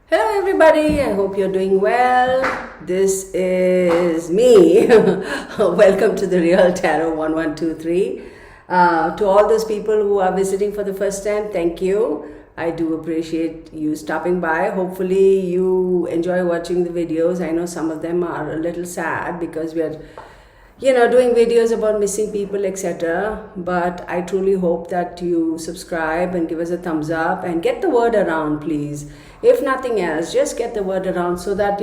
Hello everybody, I hope you're doing well. This is me. Welcome to the Real Tarot 1123. To all those people who are visiting for the first time, thank you. I do appreciate you stopping by. Hopefully you enjoy watching the videos. I know some of them are a little sad because we are doing videos about missing people, etc. But I truly hope that you subscribe and give us a thumbs up and get the word around, please. If nothing else, just get the word around so that,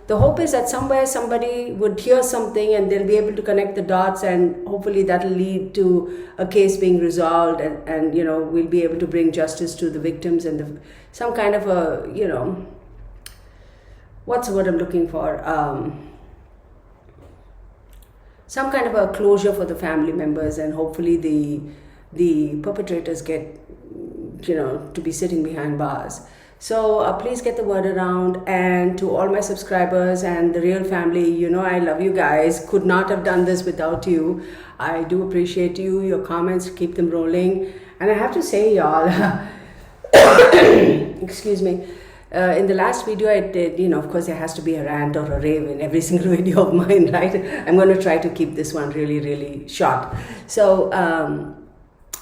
the hope is that somewhere somebody would hear something and they'll be able to connect the dots, and hopefully that'll lead to a case being resolved, and we'll be able to bring justice to the victims and some kind of a, what's the word I'm looking for? Some kind of a closure for the family members, and hopefully the perpetrators get to be sitting behind bars. So please get the word around, and to all my subscribers and the real family, I love you guys. Could not have done this without you. I do appreciate you, your comments, keep them rolling. And I have to say, y'all, excuse me, in the last video I did, of course there has to be a rant or a rave in every single video of mine, right? I'm going to try to keep this one really, really short. So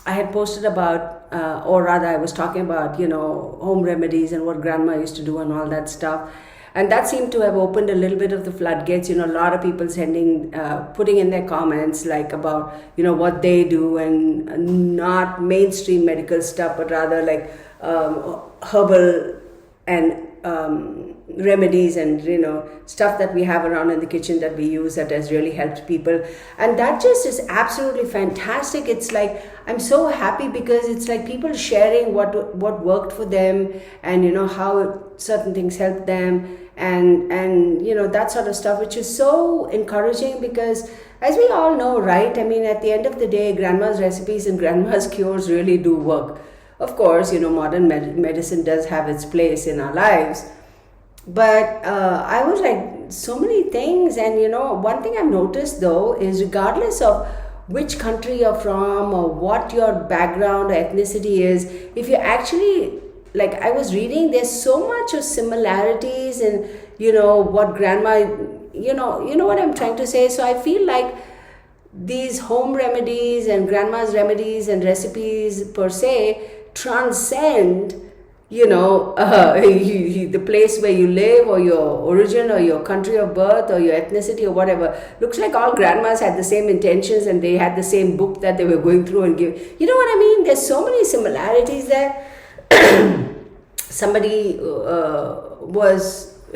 I had posted about, or rather I was talking about, home remedies and what grandma used to do and all that stuff. And that seemed to have opened a little bit of the floodgates. A lot of people putting in their comments like about, what they do, and not mainstream medical stuff, but rather like herbal and remedies and stuff that we have around in the kitchen that we use that has really helped people. And that just is absolutely fantastic. It's like I'm so happy because it's like people sharing what worked for them, and how certain things helped them, and that sort of stuff, which is so encouraging because, as we all know, right, I mean, at the end of the day, grandma's recipes and grandma's cures really do work. Of course, modern medicine does have its place in our lives. But I was like, so many things. And, one thing I've noticed, though, is regardless of which country you're from or what your background or ethnicity is, if you actually, like I was reading, there's so much of similarities in, what grandma, you know what I'm trying to say. So I feel like these home remedies and grandma's remedies and recipes per se transcend the place where you live, or your origin, or your country of birth, or your ethnicity, or whatever. Looks like all grandmas had the same intentions, and they had the same book that they were going through and give. You know what I mean? There's so many similarities there. Somebody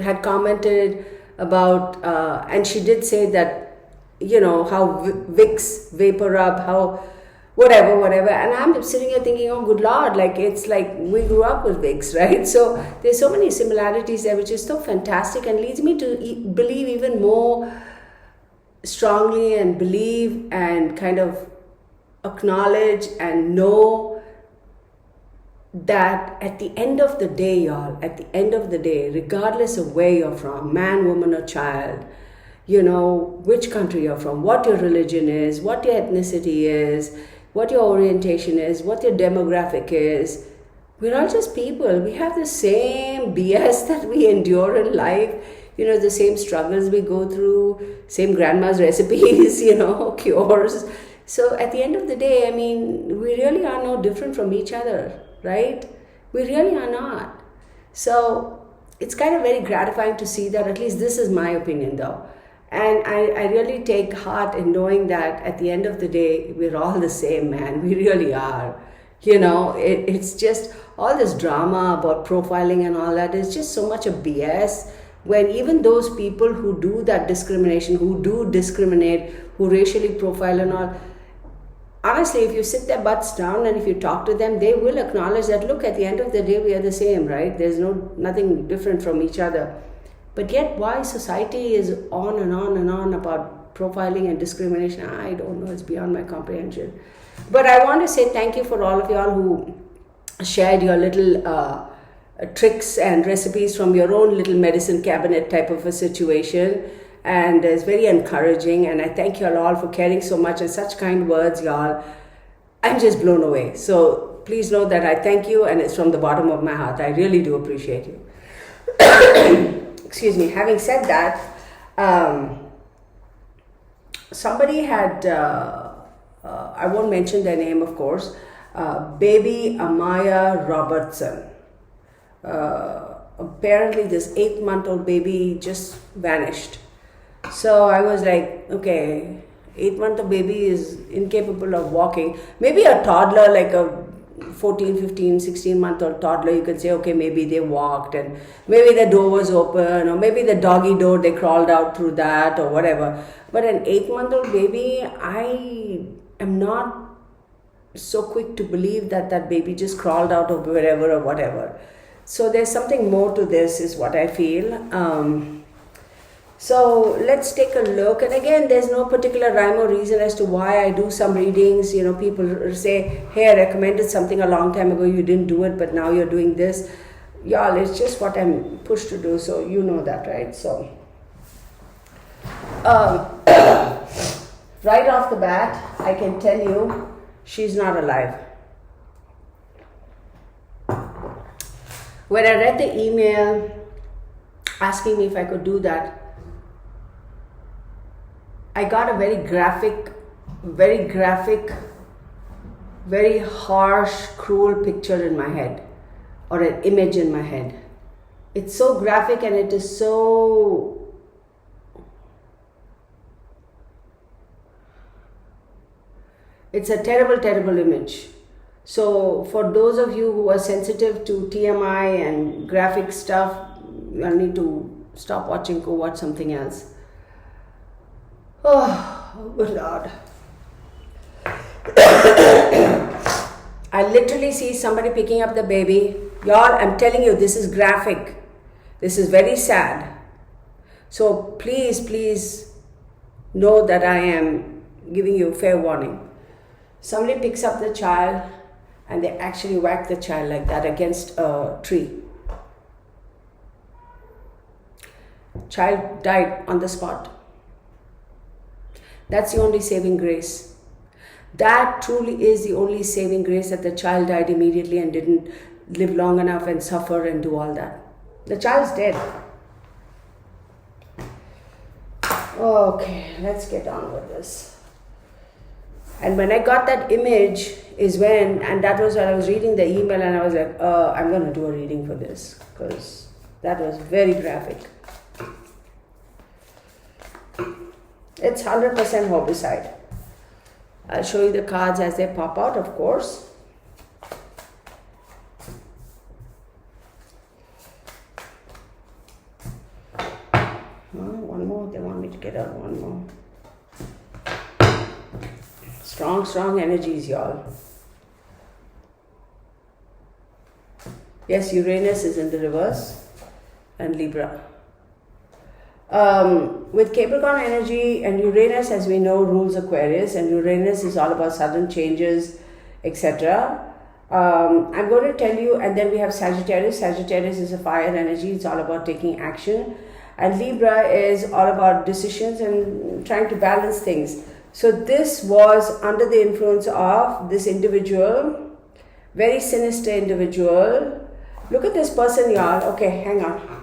had commented about, and she did say that, how Vicks vapor rub, how whatever, and I'm sitting here thinking, oh good lord, like it's like we grew up with Vicks, right? So there's so many similarities there, which is so fantastic, and leads me to believe even more strongly, and believe and kind of acknowledge and know that at the end of the day, y'all, at the end of the day, regardless of where you're from, man, woman, or child, which country you're from, what your religion is, what your ethnicity is, what your orientation is, what your demographic is, we're all just people. We have the same BS that we endure in life, the same struggles we go through, same grandma's recipes, cures. So at the end of the day, I mean, we really are no different from each other, right? We really are not. So it's kind of very gratifying to see that. At least this is my opinion, though. And I really take heart in knowing that at the end of the day, we're all the same, man. We really are. It's just all this drama about profiling and all that is just so much of BS, when even those people who do that discrimination, who do discriminate, who racially profile and all, honestly, if you sit their butts down and if you talk to them, they will acknowledge that, look, at the end of the day, we are the same, right? There's nothing different from each other. But yet, why society is on and on and on about profiling and discrimination, I don't know. It's beyond my comprehension. But I want to say thank you for all of y'all who shared your little tricks and recipes from your own little medicine cabinet type of a situation. And it's very encouraging. And I thank you all for caring so much and such kind words, y'all. I'm just blown away. So please know that I thank you, and it's from the bottom of my heart. I really do appreciate you. Excuse me. Having said that, somebody had, I won't mention their name, of course, baby Amaih Robertson. Apparently, this 8-month-old baby just vanished. So I was like, okay, 8-month-old baby is incapable of walking. Maybe a toddler, like a 14, 15, 16-month-old toddler, you can say, okay, maybe they walked and maybe the door was open, or maybe the doggy door, they crawled out through that or whatever. But an 8-month-old baby, I am not so quick to believe that that baby just crawled out of wherever or whatever. So there's something more to this, is what I feel. So let's take a look. And again, there's no particular rhyme or reason as to why I do some readings. You know, people say, hey, I recommended something a long time ago, you didn't do it, but now you're doing this. Y'all, it's just what I'm pushed to do, so you know that, right? So, right off the bat, I can tell you, she's not alive. When I read the email asking me if I could do that, I got a very graphic, very harsh, cruel picture in my head, or an image in my head. It's so graphic and it is so, it's a terrible, terrible image. So for those of you who are sensitive to TMI and graphic stuff, you'll need to stop watching, go watch something else. Oh, good Lord. I literally see somebody picking up the baby. Y'all, I'm telling you, this is graphic. This is very sad. So please, please know that I am giving you fair warning. Somebody picks up the child and they actually whack the child like that against a tree. Child died on the spot. That's the only saving grace. That truly is the only saving grace, that the child died immediately and didn't live long enough and suffer and do all that. The child's dead. Okay, let's get on with this. And when I got that image is when, and that was when I was reading the email and I was like, I'm going to do a reading for this, because that was very graphic. It's 100% homicide. I'll show you the cards as they pop out, of course. One more. They want me to get out one more. Strong, strong energies, y'all. Yes, Uranus is in the reverse and Libra. With Capricorn energy and Uranus, as we know, rules Aquarius, and Uranus is all about sudden changes, etc. I'm going to tell you, and then we have Sagittarius. Sagittarius is a fire energy. It's all about taking action. And Libra is all about decisions and trying to balance things. So this was under the influence of this individual, very sinister individual. Look at this person, y'all. Okay, hang on.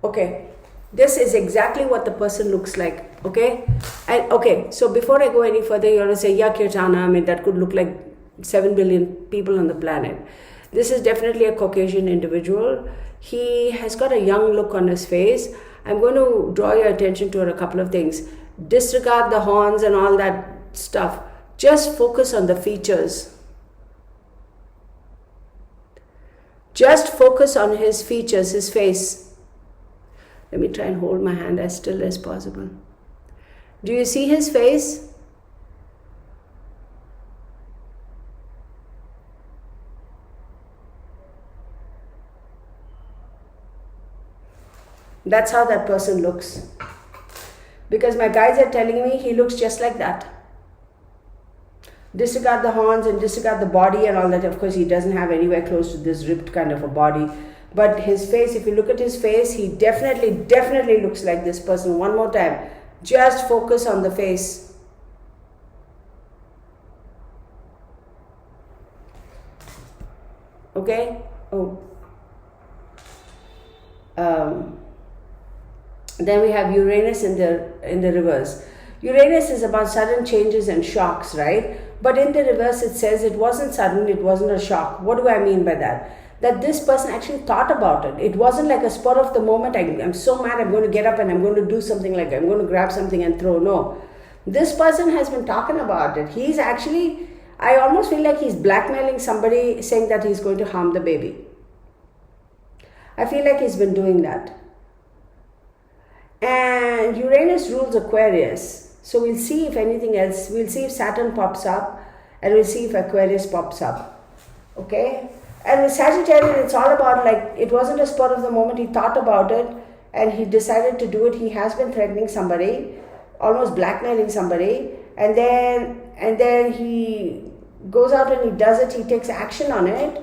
Okay, this is exactly what the person looks like, okay? And okay, so before I go any further, you're going to say, yeah, Kirtana, I mean, that could look like 7 billion people on the planet. This is definitely a Caucasian individual. He has got a young look on his face. I'm going to draw your attention to a couple of things. Disregard the horns and all that stuff. Just focus on the features. Just focus on his features, his face. Let me try and hold my hand as still as possible. Do you see his face? That's how that person looks. Because my guides are telling me he looks just like that. Disregard the horns and disregard the body and all that. Of course, he doesn't have anywhere close to this ripped kind of a body. But his face, if you look at his face, he definitely looks like this person. One more time. Just focus on the face. Okay? Oh. Um, then we have Uranus in the reverse. Uranus is about sudden changes and shocks, right? But in the reverse, it says it wasn't sudden, it wasn't a shock. What do I mean by that? That this person actually thought about it. It wasn't like a spur of the moment, I'm so mad, I'm going to get up and I'm going to do something, like I'm going to grab something and throw. No. This person has been talking about it. He's actually, I almost feel like he's blackmailing somebody, saying that he's going to harm the baby. I feel like he's been doing that. And Uranus rules Aquarius. So we'll see if anything else, we'll see if Saturn pops up, and we'll see if Aquarius pops up. Okay? And with Sagittarius, it's all about, like, it wasn't a spur of the moment, he thought about it and he decided to do it. He has been threatening somebody, almost blackmailing somebody, and then he goes out and he does it, he takes action on it.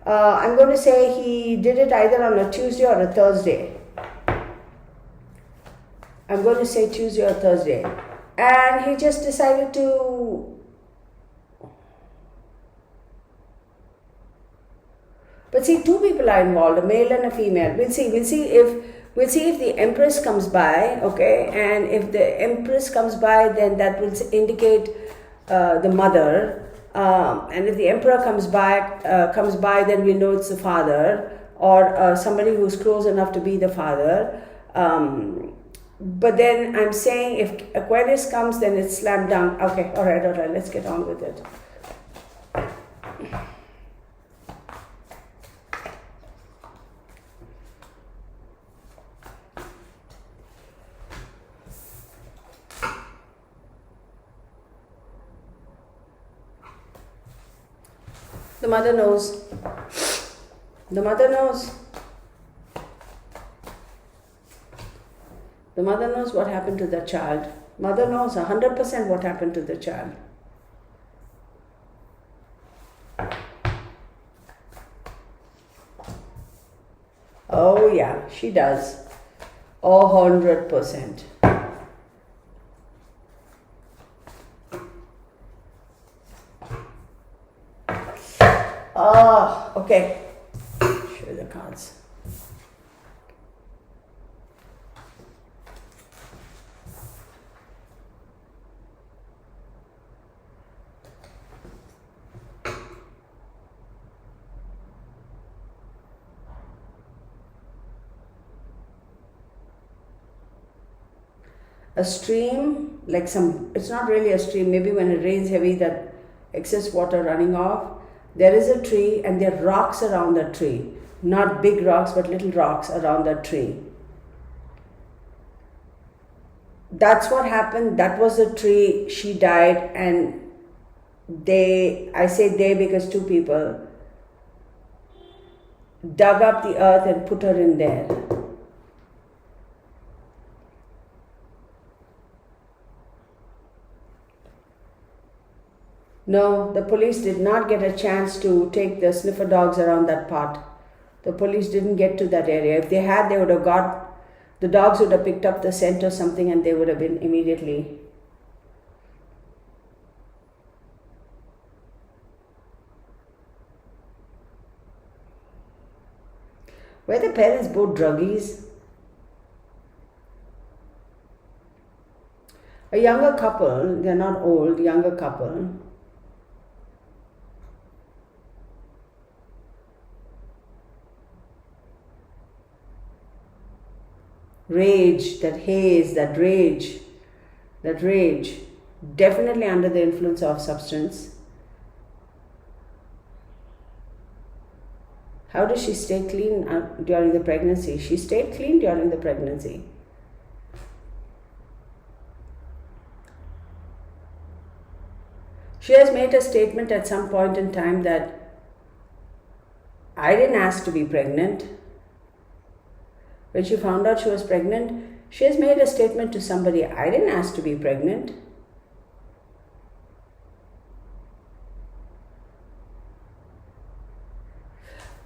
I'm going to say he did it either on a Tuesday or a Thursday. I'm going to say Tuesday or Thursday. And he just decided to... But see, two people are involved, a male and a female. We'll see if the Empress comes by, okay? And if the Empress comes by, then that will indicate the mother. And if the Emperor comes by, then we know it's the father, or somebody who's close enough to be the father. But then I'm saying if Aquarius comes, then it's slam dunk. Okay, all right, let's get on with it. The mother knows. The mother knows. The mother knows what happened to the child. Mother knows 100% what happened to the child. Oh yeah, she does. 100%. Oh, okay. Show you the cards. A stream, like it's not really a stream, maybe when it rains heavy, that excess water running off. There is a tree and there are rocks around the tree. Not big rocks, but little rocks around the tree. That's what happened. That was the tree. She died, and I say they because two people dug up the earth and put her in there. No, the police did not get a chance to take the sniffer dogs around that part. The police didn't get to that area. If they had, they would have the dogs would have picked up the scent or something, and they would have been immediately. Were the parents both druggies? A younger couple, they're not old, younger couple. Rage, that haze, that rage, definitely under the influence of substance. How does she stay clean during the pregnancy? She stayed clean during the pregnancy. She has made a statement at some point in time that I didn't ask to be pregnant. When she found out she was pregnant, she has made a statement to somebody, I didn't ask to be pregnant.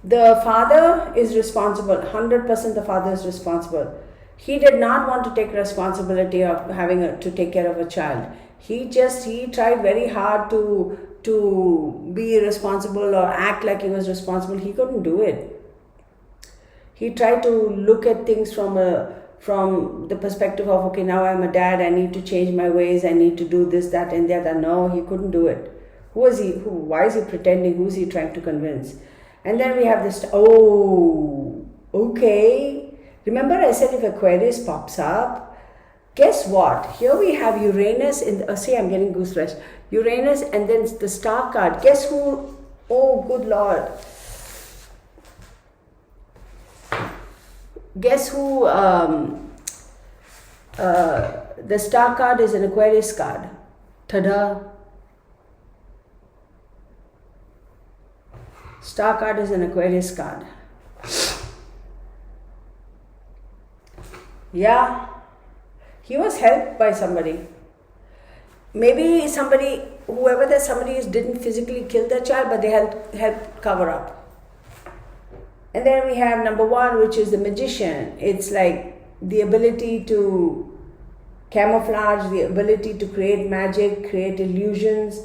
The father is responsible, 100% the father is responsible. He did not want to take responsibility of having to take care of a child. He tried very hard to be responsible or act like he was responsible. He couldn't do it. He tried to look at things from the perspective of, okay, now I'm a dad, I need to change my ways, I need to do this, that, and the other. No, he couldn't do it. Who is he? Why is he pretending? Who's he trying to convince? And then we have this, okay. Remember I said if Aquarius pops up, guess what? Here we have Uranus see, I'm getting goosebumps. Uranus and then the star card. Guess who? Oh, good Lord. Guess who? The star card is an Aquarius card. Ta-da! Star card is an Aquarius card. Yeah, he was helped by somebody. Maybe whoever that somebody is, didn't physically kill the child, but they helped cover up. And then we have number 1, which is the magician. It's like the ability to camouflage, the ability to create magic, create illusions,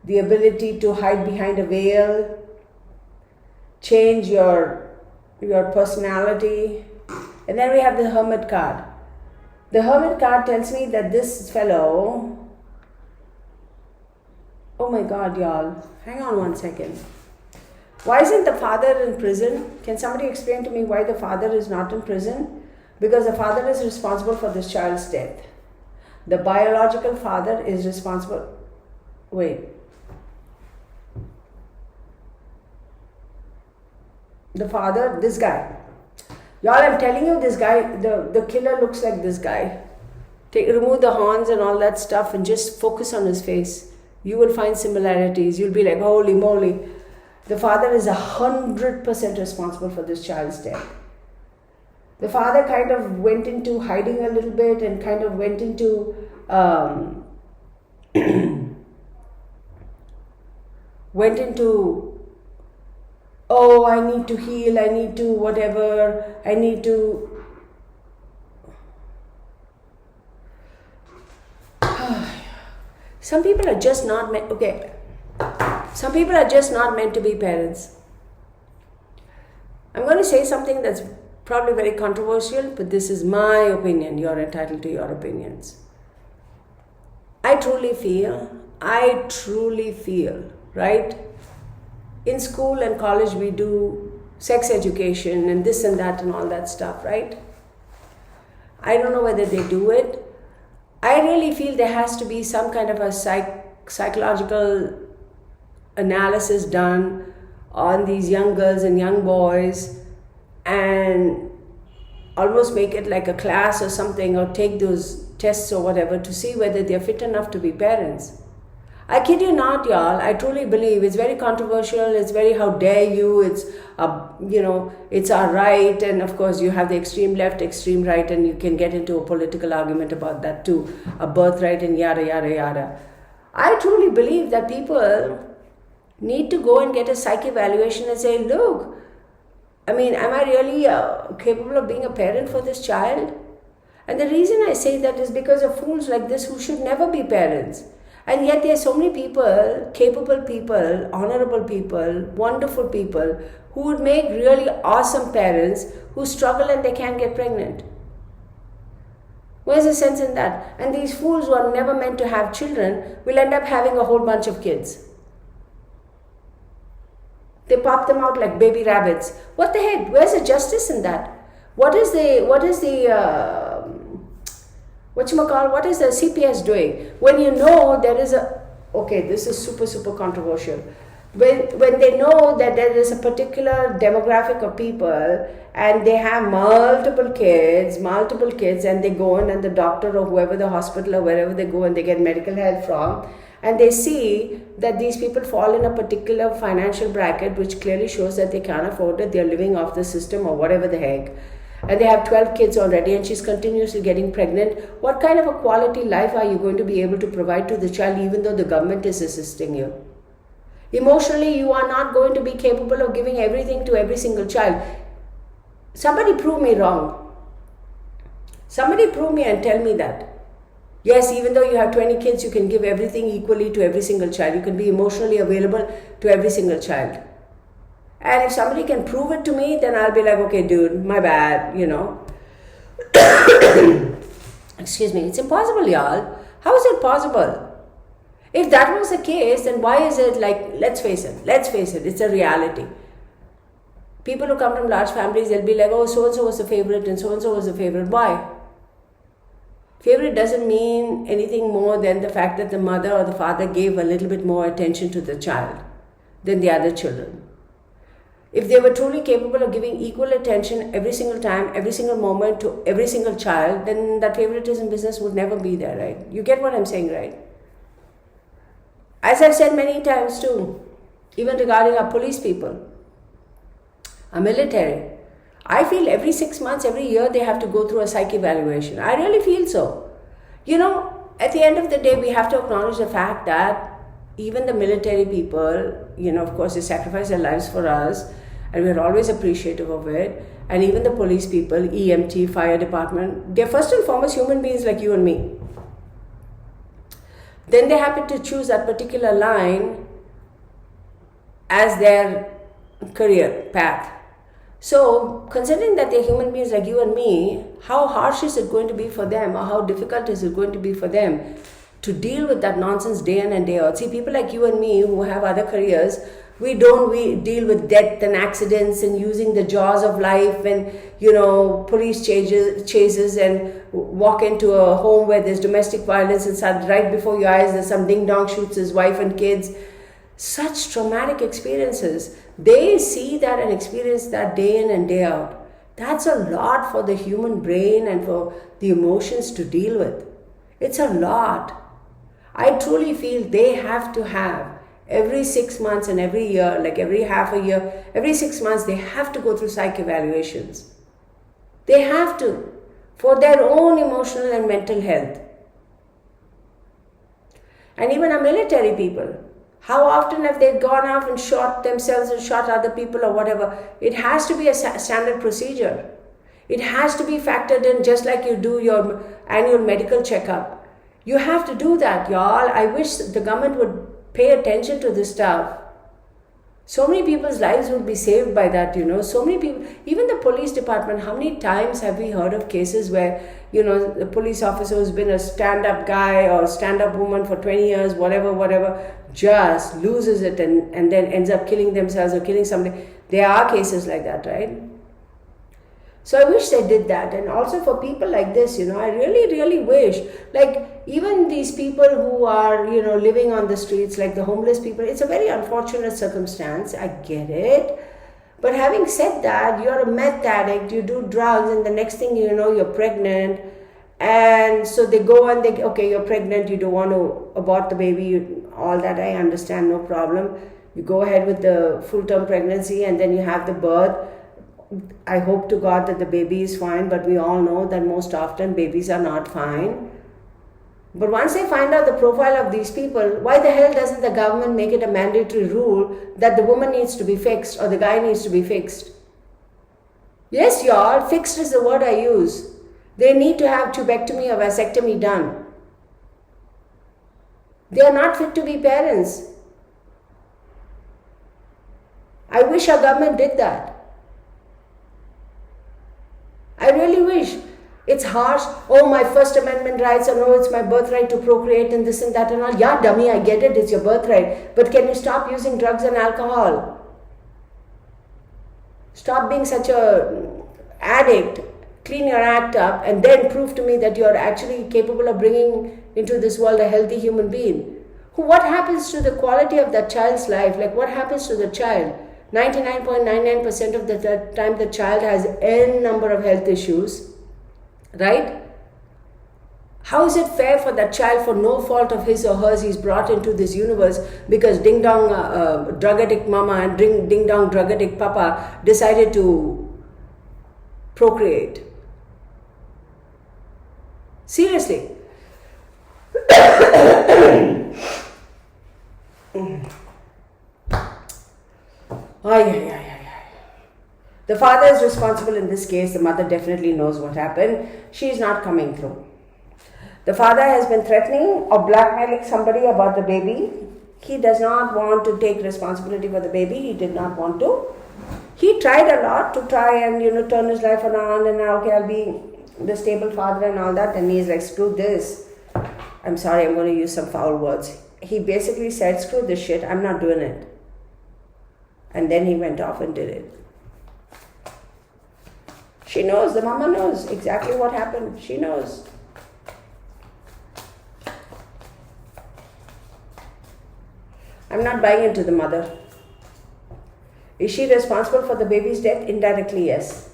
the ability to hide behind a veil, change your personality. And then we have the Hermit card. The Hermit card tells me that this fellow, oh my God, y'all, hang on one second. Why isn't the father in prison? Can somebody explain to me why the father is not in prison? Because the father is responsible for this child's death. The biological father is responsible. Wait. The father, this guy. Y'all, I'm telling you, this guy, the killer looks like this guy. Remove the horns and all that stuff and just focus on his face. You will find similarities. You'll be like, holy moly. The father is 100% responsible for this child's death. The father kind of went into hiding a little bit and kind of went into oh, I need to heal, I need to whatever, I need to. Some people are just not meant, okay. Some people are just not meant to be parents. I'm going to say something that's probably very controversial, but this is my opinion. You're entitled to your opinions. I truly feel, right? In school and college we do sex education and this and that and all that stuff, right? I don't know whether they do it. I really feel there has to be some kind of a psychological analysis done on these young girls and young boys and almost make it like a class or something, or take those tests or whatever to see whether they're fit enough to be parents. I kid you not, y'all. I truly believe it's very controversial. It's very, how dare you? It's it's our right, and of course you have the extreme left, extreme right, and you can get into a political argument about that too, a birthright and yada yada yada. I truly believe that people need to go and get a psych evaluation and say, look, I mean, am I really capable of being a parent for this child? And the reason I say that is because of fools like this who should never be parents. And yet there are so many people, capable people, honorable people, wonderful people who would make really awesome parents who struggle and they can't get pregnant. Where's the sense in that? And these fools who are never meant to have children will end up having a whole bunch of kids. They pop them out like baby rabbits. What the heck? Where's the justice in that? What is the CPS doing? When you know there is this is super controversial. When they know that there is a particular demographic of people and they have multiple kids, and they go in and the doctor or whoever, the hospital or wherever they go and they get medical help from, and they see that these people fall in a particular financial bracket which clearly shows that they can't afford it, they're living off the system or whatever the heck, and they have 12 kids already and she's continuously getting pregnant, what kind of a quality life are you going to be able to provide to the child even though the government is assisting you? Emotionally, you are not going to be capable of giving everything to every single child. Somebody prove me wrong. Somebody prove me and tell me that. Yes, even though you have 20 kids, you can give everything equally to every single child. You can be emotionally available to every single child. And if somebody can prove it to me, then I'll be like, okay, dude, my bad, Excuse me. It's impossible, y'all. How is it possible? If that was the case, then why is it like, let's face it, it's a reality. People who come from large families, they'll be like, oh, so-and-so was the favorite and so-and-so was the favorite. Why? Favorite doesn't mean anything more than the fact that the mother or the father gave a little bit more attention to the child than the other children. If they were truly capable of giving equal attention every single time, every single moment to every single child, then that favoritism business would never be there, right? You get what I'm saying, right? As I've said many times too, even regarding our police people, our military, I feel every 6 months, every year, they have to go through a psych evaluation. I really feel so. At the end of the day, we have to acknowledge the fact that even the military people, of course, they sacrifice their lives for us, and we're always appreciative of it. And even the police people, EMT, fire department, they're first and foremost human beings like you and me. Then they happen to choose that particular line as their career path. So, considering that they're human beings like you and me, how harsh is it going to be for them, or how difficult is it going to be for them to deal with that nonsense day in and day out? See, people like you and me who have other careers, we deal with death and accidents and using the jaws of life and, police chases and walk into a home where there's domestic violence and right before your eyes there's some ding-dong shoots his wife and kids. Such traumatic experiences. They see that and experience that day in and day out. That's a lot for the human brain and for the emotions to deal with. It's a lot. I truly feel they have to have every 6 months and every year, like every half a year, every 6 months, they have to go through psych evaluations. They have to, for their own emotional and mental health. And even our military people, how often have they gone off and shot themselves and shot other people or whatever? It has to be a standard procedure. It has to be factored in just like you do your annual medical checkup. You have to do that, y'all. I wish the government would pay attention to this stuff. So many people's lives would be saved by that, So many people, even the police department, how many times have we heard of cases where, the police officer who's been a stand-up guy or stand-up woman for 20 years, whatever, just loses it and then ends up killing themselves or killing somebody. There are cases like that, right? So I wish they did that. And also for people like this, I really, really wish, like even these people who are, living on the streets, like the homeless people, it's a very unfortunate circumstance. I get it. But having said that, you're a meth addict, you do drugs, and the next thing you know, you're pregnant. And so they go and okay, you're pregnant, you don't want to abort the baby, all that I understand, no problem. You go ahead with the full-term pregnancy and then you have the birth. I hope to God that the baby is fine, but we all know that most often babies are not fine. But once they find out the profile of these people, why the hell doesn't the government make it a mandatory rule that the woman needs to be fixed or the guy needs to be fixed? Yes, y'all, fixed is the word I use. They need to have tubectomy or vasectomy done. They are not fit to be parents. I wish our government did that. I really wish. It's harsh. Oh, my First Amendment rights, or no, it's my birthright to procreate and this and that and all. Yeah, dummy, I get it, it's your birthright. But can you stop using drugs and alcohol? Stop being such a addict. Clean your act up and then prove to me that you're actually capable of bringing into this world a healthy human being. What happens to the quality of that child's life? Like what happens to the child? 99.99% of the time the child has n number of health issues, right? How is it fair for that child, for no fault of his or hers, he's brought into this universe because ding-dong drug addict mama and ding-dong drug addict papa decided to procreate? Seriously. The father is responsible in this case. The mother definitely knows what happened. She is not coming through. The father has been threatening or blackmailing somebody about the baby. He does not want to take responsibility for the baby. He did not want to he tried a lot to try and, turn his life around, and now, okay, I'll be the stable father and all that. And he's like, screw this. I'm sorry, I'm going to use some foul words. He basically said, screw this shit, I'm not doing it. And then he went off and did it. She knows, the mama knows exactly what happened. She knows. I'm not buying into the mother. Is she responsible for the baby's death? Indirectly, yes.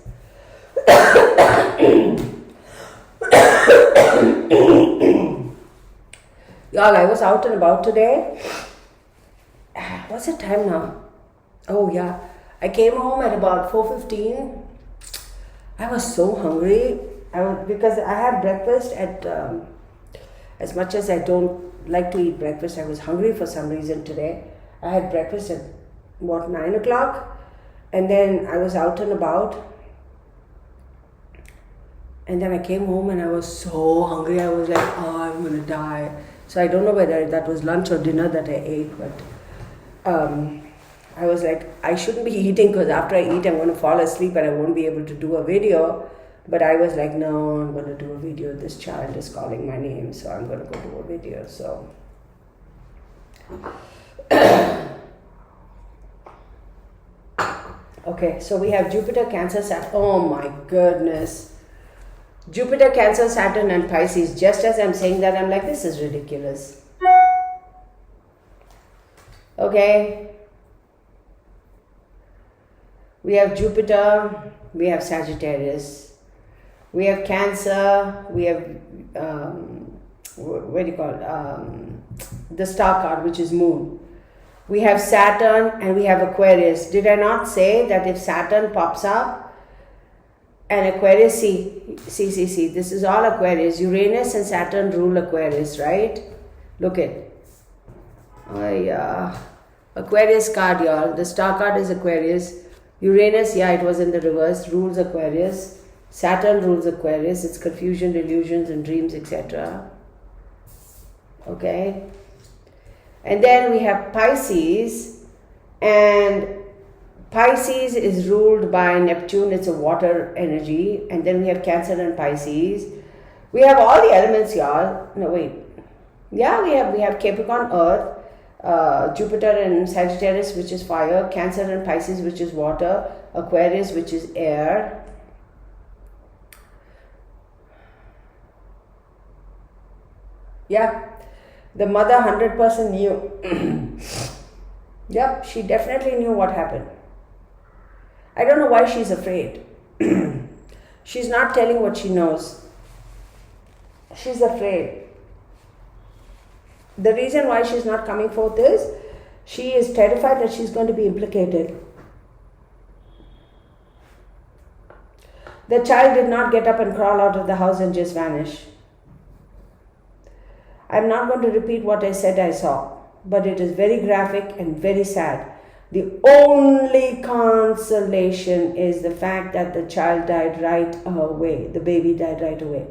Y'all, I was out and about today. What's the time now? Oh yeah, I came home at about 4:15. I was so hungry. Because I had breakfast at, as much as I don't like to eat breakfast, I was hungry for some reason today. I had breakfast at 9 o'clock, and then I was out and about, and then I came home and I was so hungry. I was like, oh, I'm gonna die. So I don't know whether that was lunch or dinner that I ate, but I was like, I shouldn't be eating, because after I eat I'm going to fall asleep and I won't be able to do a video. But I was like, no, I'm going to do a video. This child is calling my name, so I'm going to go do a video. So okay, so we have Jupiter, Cancer, Saturn. Oh my goodness. Jupiter, Cancer, Saturn and Pisces. Just as I'm saying that, I'm like, this is ridiculous. Okay. We have Jupiter, we have Sagittarius, we have Cancer, we have, what do you call it? The star card, which is Moon. We have Saturn and we have Aquarius. Did I not say that if Saturn pops up, and Aquarius, see, this is all Aquarius. Uranus and Saturn rule Aquarius, right? Look at Aquarius card, y'all. The star card is Aquarius. Uranus, yeah, it was in the reverse, rules Aquarius. Saturn rules Aquarius. It's confusion, delusions, and dreams, etc. Okay? And then we have Pisces, and Pisces is ruled by Neptune. It's a water energy. And then we have Cancer and Pisces. We have all the elements, y'all. No, wait. Yeah, we have Capricorn, Earth, Jupiter and Sagittarius, which is fire, Cancer and Pisces, which is water, Aquarius, which is air. Yeah, the mother 100% knew. Yep, she definitely knew what happened. I don't know why she's afraid. She's not telling what she knows. She's afraid. The reason why she's not coming forth is she is terrified that she's going to be implicated. The child did not get up and crawl out of the house and just vanish. I'm not going to repeat what I said I saw, but it is very graphic and very sad. The only consolation is the fact that the child died right away. The baby died right away.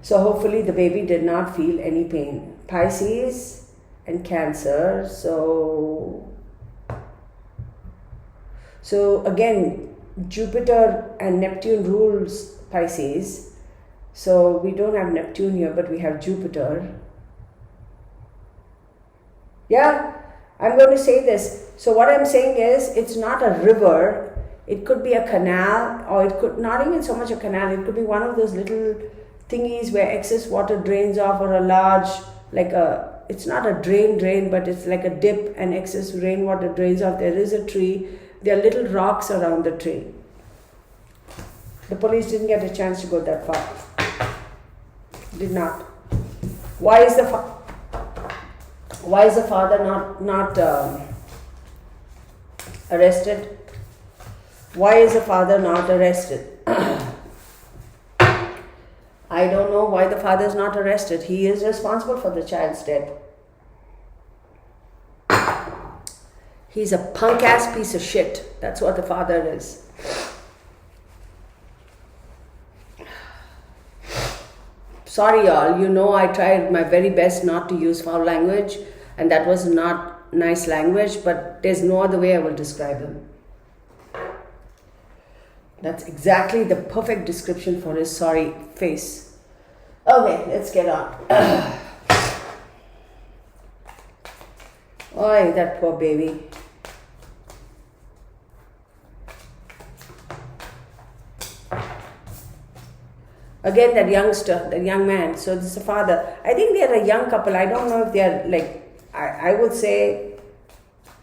So hopefully the baby did not feel any pain. Pisces and Cancer. So again, Jupiter and Neptune rules Pisces. So we don't have Neptune here, but we have Jupiter. Yeah, I'm going to say this. So what I'm saying is, it's not a river. It could be a canal, or it could not even so much a canal. It could be one of those little thingies where excess water drains off, or a large, it's not a drain, but it's like a dip and excess rainwater drains off. There is a tree. There are little rocks around the tree. The police didn't get a chance to go that far. Did not. Why is the father not arrested? Why is the father not arrested? I don't know why the father is not arrested. He is responsible for the child's death. He's a punk ass piece of shit. That's what the father is. Sorry y'all, I tried my very best not to use foul language, and that was not nice language, but there's no other way I will describe him. That's exactly the perfect description for his sorry face. Okay, let's get on. Oi, that poor baby. Again, that youngster, that young man. So this is the father. I think they are a young couple. I don't know if they are like, I would say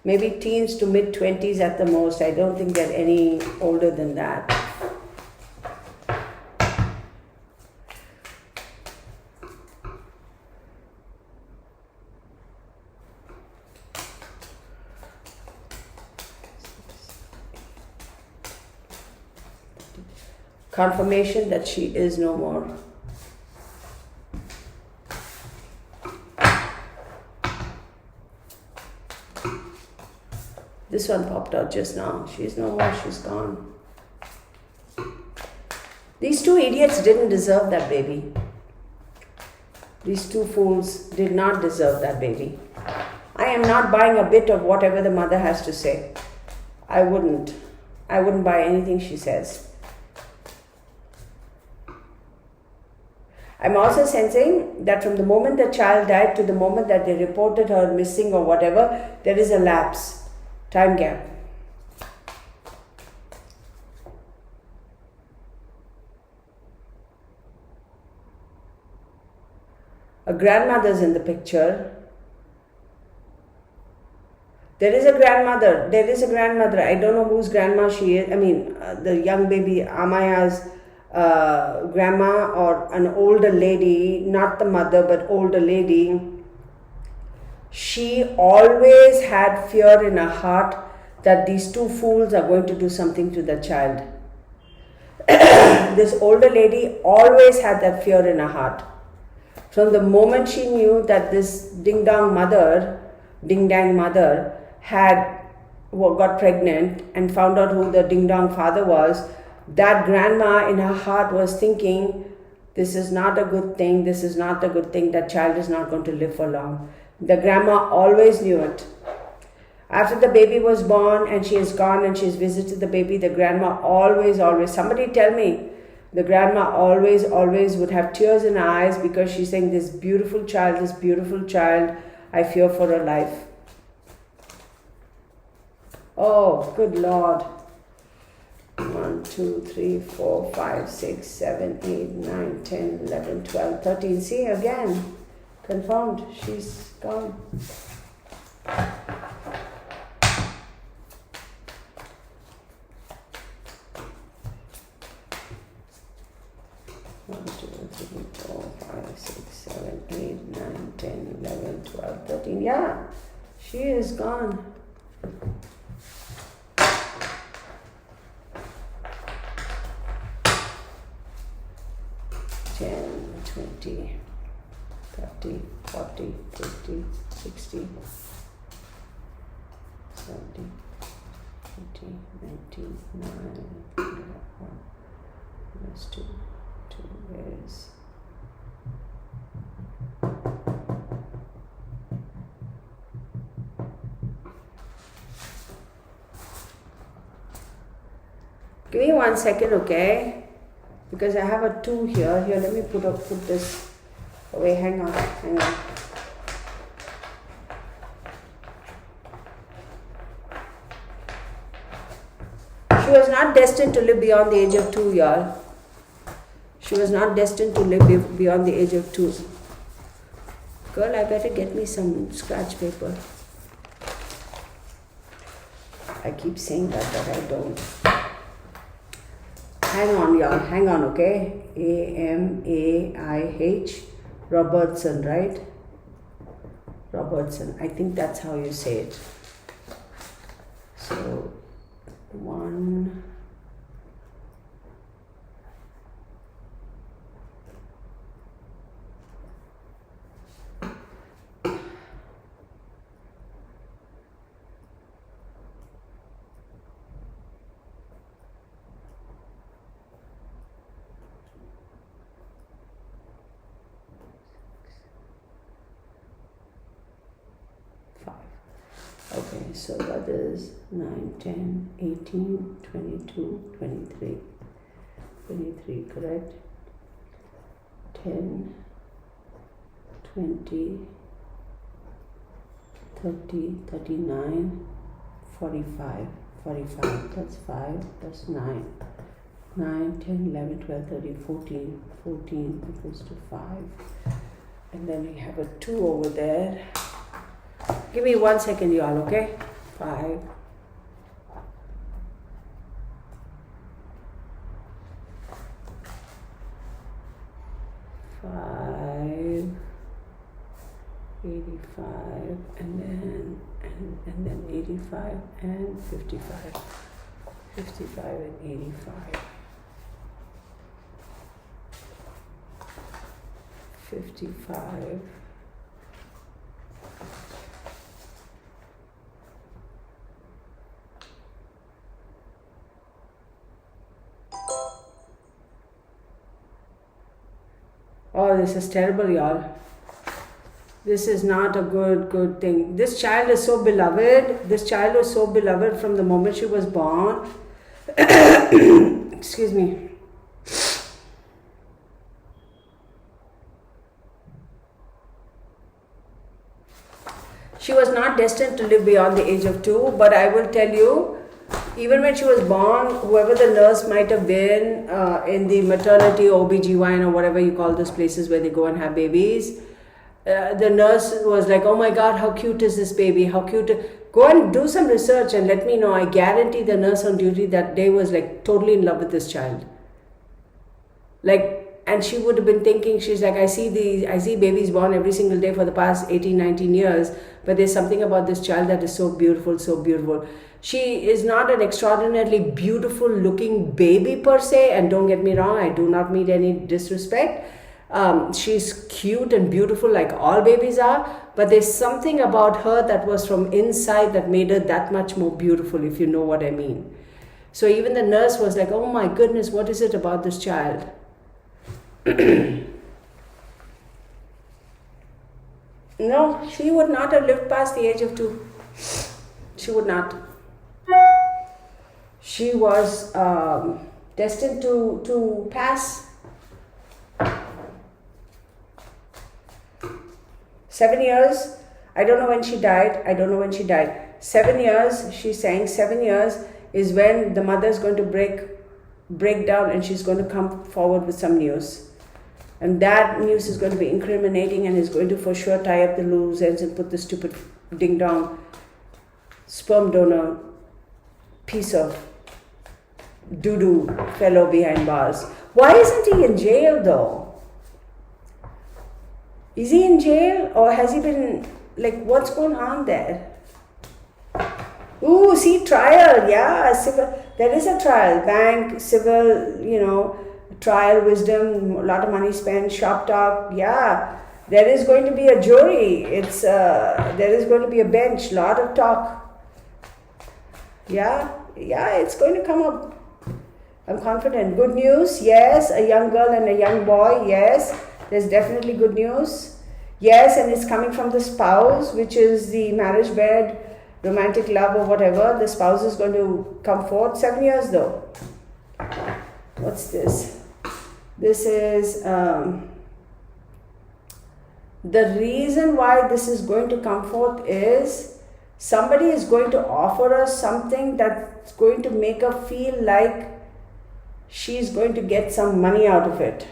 maybe teens to mid-20s at the most. I don't think they're any older than that. Confirmation that she is no more. This one popped out just now. She's no more, she's gone. These two idiots didn't deserve that baby. These two fools did not deserve that baby. I am not buying a bit of whatever the mother has to say. I wouldn't buy anything she says. I'm also sensing that from the moment the child died to the moment that they reported her missing or whatever, there is a lapse, time gap. A grandmother's in the picture. There is a grandmother. I don't know whose grandma she is. I mean, the young baby Amaya's grandma or an older lady, not the mother but older lady. She always had fear in her heart that these two fools are going to do something to the child. This older lady always had that fear in her heart. From the moment she knew that this ding-dang mother had got pregnant and found out who the ding-dong father was, that grandma in her heart was thinking, this is not a good thing, that child is not going to live for long. The grandma always knew it. After the baby was born and she is gone and she's visited the baby, the grandma always, somebody tell me, the grandma always would have tears in her eyes because she's saying, this beautiful child, I fear for her life. Oh, good Lord. 1, 2, 3, 4, 5, 6, 7, 8, 9, 10, 11, 12, 13. See, again, confirmed, she's gone. 1, 2, 3, 4, 5, 6, 7, 8, 9, 10, 11, 12, 13. Yeah, she is gone. Ten, 20, 30, 40, 50, 60, 70, 80, 90, 9, 1, minus 2 is give me 1 second, okay? Because I have a 2 here. Here, let me put this away. Hang on. She was not destined to live beyond the age of 2, y'all. She was not destined to live beyond the age of 2. Girl, I better get me some scratch paper. I keep saying that, but I don't. Hang on, y'all. Hang on, okay? Amaih Robertson, right? Robertson. I think that's how you say it. So, 1. Okay, so that is 9, 10, 18, 22, 23. 23, correct? 10, 20, 30, 39, 45, 45, that's 5, that's 9, 9, 10, 11, 12, 13, 14, 14 equals to 5. And then we have a 2 over there. Give me 1 second, y'all, okay? 5. Five, 85, and then 85 and 55, 55 and 85, 55. Oh, this is terrible, y'all. This is not a good thing. This child is so beloved. This child was so beloved from the moment she was born. Excuse me. She was not destined to live beyond the age of 2, but I will tell you, even when she was born, whoever the nurse might have been in the maternity, OBGYN or whatever you call those places where they go and have babies, the nurse was like, oh my God, how cute is this baby? How cute. Go and do some research and let me know. I guarantee the nurse on duty that day was like totally in love with this child. And she would have been thinking, she's like, I see babies born every single day for the past 18, 19 years, but there's something about this child that is so beautiful, so beautiful. She is not an extraordinarily beautiful looking baby per se, and don't get me wrong, I do not mean any disrespect. She's cute and beautiful like all babies are, but there's something about her that was from inside that made her that much more beautiful, if you know what I mean. So even the nurse was like, oh my goodness, what is it about this child? No, she would not have lived past the age of 2. She would not. She was destined to pass. 7 years, I don't know when she died. 7 years, she's saying 7 years is when the mother is going to break down and she's going to come forward with some news. And that news is going to be incriminating and is going to for sure tie up the loose ends and put the stupid ding-dong sperm donor piece of doo-doo fellow behind bars. Why isn't he in jail though? Is he in jail or has he been, what's going on there? Ooh, see, trial, yeah, civil, there is a trial, bank, civil, trial, wisdom, a lot of money spent, shop talk, yeah. There is going to be a jury, there is going to be a bench, lot of talk. Yeah, it's going to come up. I'm confident. Good news, yes, a young girl and a young boy, yes. There's definitely good news. Yes, and it's coming from the spouse, which is the marriage bed, romantic love or whatever. The spouse is going to come forth. 7 years though. What's this? This is the reason why this is going to come forth is somebody is going to offer us something that's going to make her feel like she's going to get some money out of it.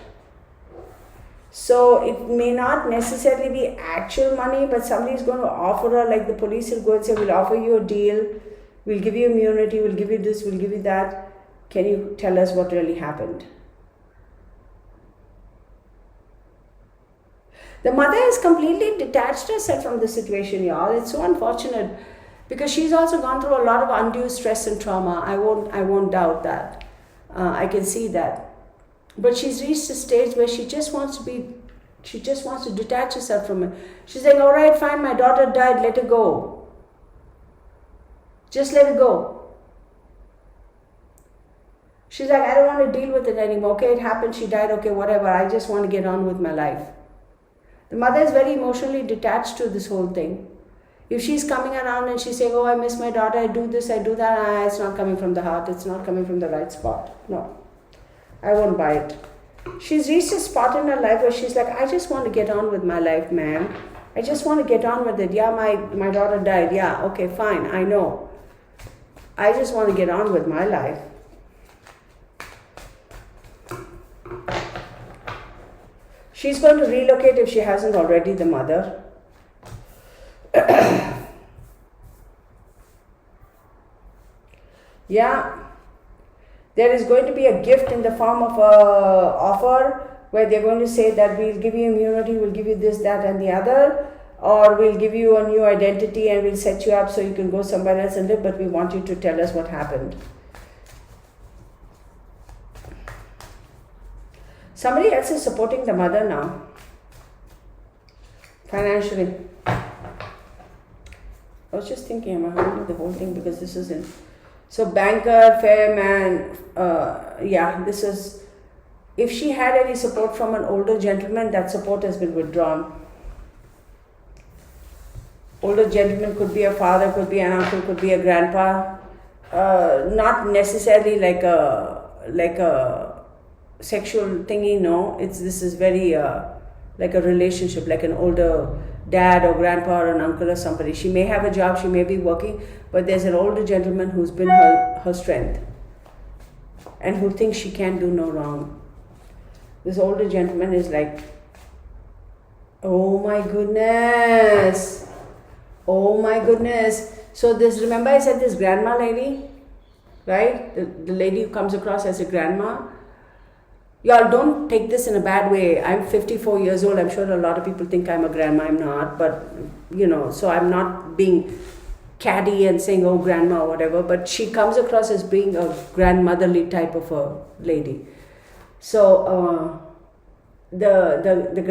So it may not necessarily be actual money, but somebody is going to offer her, like the police will go and say, we'll offer you a deal, we'll give you immunity, we'll give you this, we'll give you that. Can you tell us what really happened? The mother has completely detached herself from the situation, y'all. It's so unfortunate because she's also gone through a lot of undue stress and trauma. I won't doubt that. I can see that. But she's reached a stage where she just wants to detach herself from it. She's like, all right, fine, my daughter died, let her go. Just let her go. She's like, I don't want to deal with it anymore. Okay, it happened, she died, okay, whatever. I just want to get on with my life. The mother is very emotionally detached to this whole thing. If she's coming around and she's saying, oh, I miss my daughter, I do this, I do that, it's not coming from the heart, it's not coming from the right spot. No. I won't buy it. She's reached a spot in her life where she's like, I just want to get on with my life, ma'am. I just want to get on with it. Yeah, my daughter died. Yeah, okay, fine, I know. I just want to get on with my life. She's going to relocate if she hasn't already, the mother. Yeah. There is going to be a gift in the form of a offer where they're going to say that we'll give you immunity, we'll give you this, that and the other, or we'll give you a new identity and we'll set you up so you can go somewhere else and live, but we want you to tell us what happened. Somebody else is supporting the mother now, financially. I was just thinking, am I holding the whole thing because this is in... So banker, fair man, yeah, this is, if she had any support from an older gentleman, that support has been withdrawn. Older gentleman could be a father, could be an uncle, could be a grandpa, not necessarily like a sexual thingy, no, this is very like a relationship, like an older dad or grandpa or an uncle or somebody. She may have a job, she may be working, but there's an older gentleman who's been her strength and who thinks she can do no wrong. This older gentleman is like, oh my goodness, oh my goodness. So this, remember I said this grandma lady, right? The lady who comes across as a grandma. Y'all don't take this in a bad way. I'm 54 years old. I'm sure a lot of people think I'm a grandma. I'm not, but so I'm not being catty and saying, oh, grandma or whatever, but she comes across as being a grandmotherly type of a lady. So the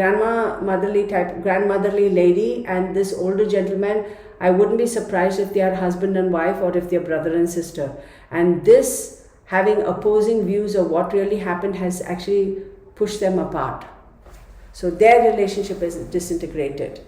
grandmotherly lady and this older gentleman, I wouldn't be surprised if they are husband and wife or if they're brother and sister. And this having opposing views of what really happened has actually pushed them apart. So their relationship is disintegrated.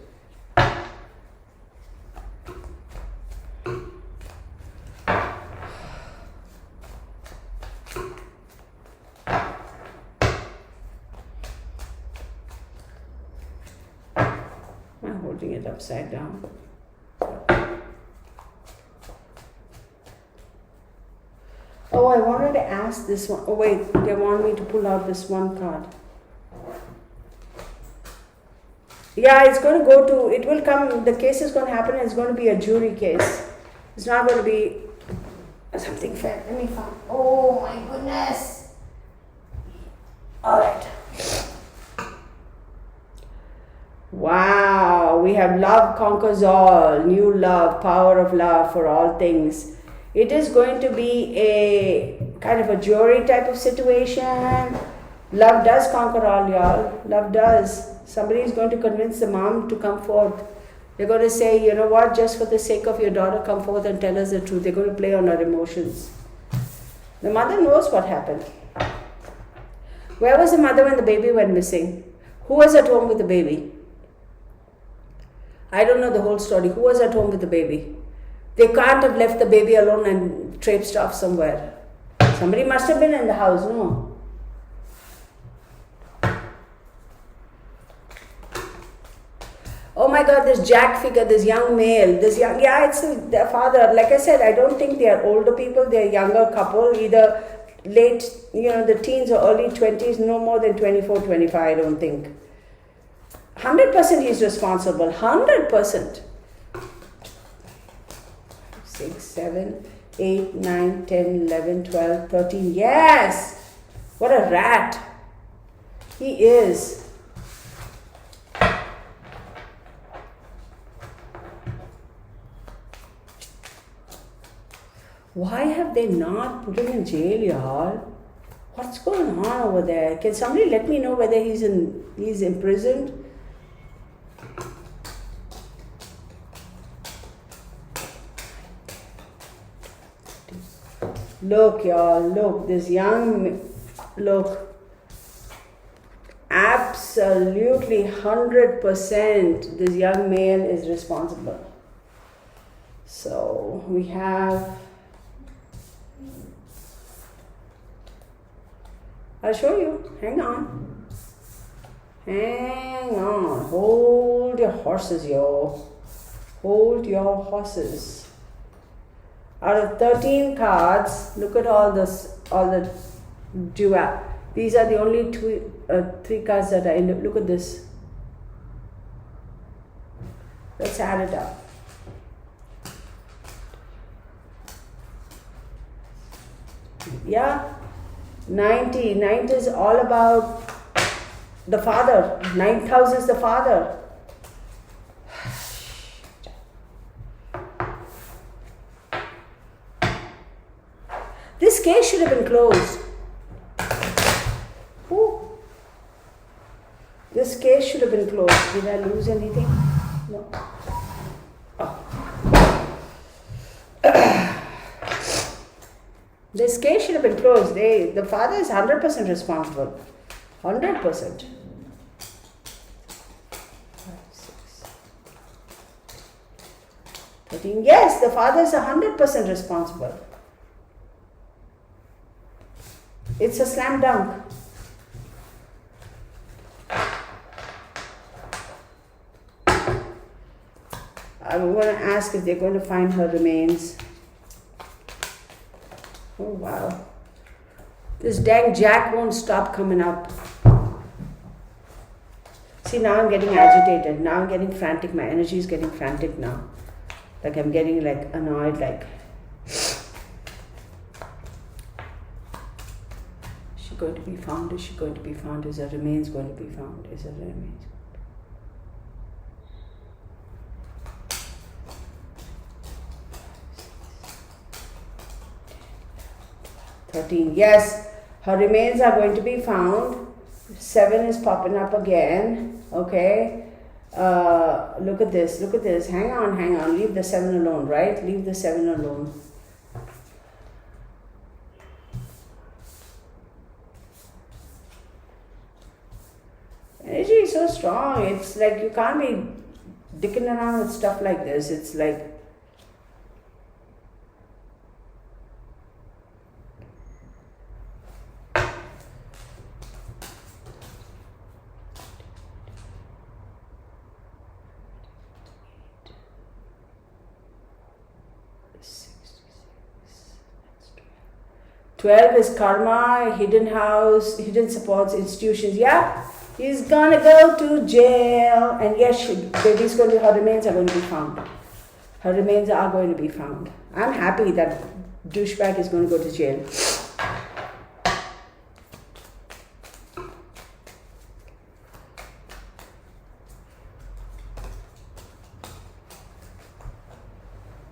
I'm holding it upside down. Oh, I wanted to ask this one. Oh, wait, they want me to pull out this one card. Yeah, it's going to go to, it will come, the case is going to happen, it's going to be a jury case. It's not going to be something fair. Let me find, oh my goodness. All right. Wow, we have love conquers all, new love, power of love for all things. It is going to be a kind of a jury type of situation. Love does conquer all, y'all. Love does. Somebody is going to convince the mom to come forth. They're going to say, you know what, just for the sake of your daughter, come forth and tell us the truth. They're going to play on her emotions. The mother knows what happened. Where was the mother when the baby went missing? Who was at home with the baby? I don't know the whole story. Who was at home with the baby? They can't have left the baby alone and traipsed off somewhere. Somebody must have been in the house, no? Oh my God, this Jack figure, this young male, yeah, it's the father. Like I said, I don't think they are older people, they're a younger couple, either late, the teens or early 20s, no more than 24, 25, I don't think. 100% he's responsible, 100%. 6, 7, 8, 9, 10, 11, 12, 13. Yes! What a rat. He is. Why have they not put him in jail, y'all? What's going on over there? Can somebody let me know whether he's imprisoned? Look, y'all, look, absolutely 100% this young male is responsible. So we have I'll show you. Hang on. Hang on. Hold your horses, yo. Hold your horses. Out of 13 cards, look at all the dual. These are the only three cards that are in the, look at this. Let's add it up. Yeah, 90. 90 is all about the father. 9th house is the father. This case should have been closed. Ooh. This case should have been closed. Did I lose anything? No. Oh. This case should have been closed. The father is 100% responsible. 100%. 5, 6, 13. Yes, the father is 100% responsible. It's a slam dunk. I'm going to ask if they're going to find her remains. Oh wow. This dang jack won't stop coming up. See, now I'm getting agitated. Now I'm getting frantic. My energy is getting frantic now. Like I'm getting like annoyed, like. Is she going to be found? Is she going to be found? Is her remains going to be found? Is her remains? 13. Yes, her remains are going to be found. 7 is popping up again. Okay. Look at this. Look at this. Hang on. Leave the 7 alone, right? Leave the 7 alone. Energy is so strong. It's like you can't be dicking around with stuff like this. It's like. Twelve is karma, hidden house, hidden supports, institutions. Yeah, he's gonna go to jail. And yes, baby's going to, her remains are going to be found. Her remains are going to be found. I'm happy that douchebag is going to go to jail.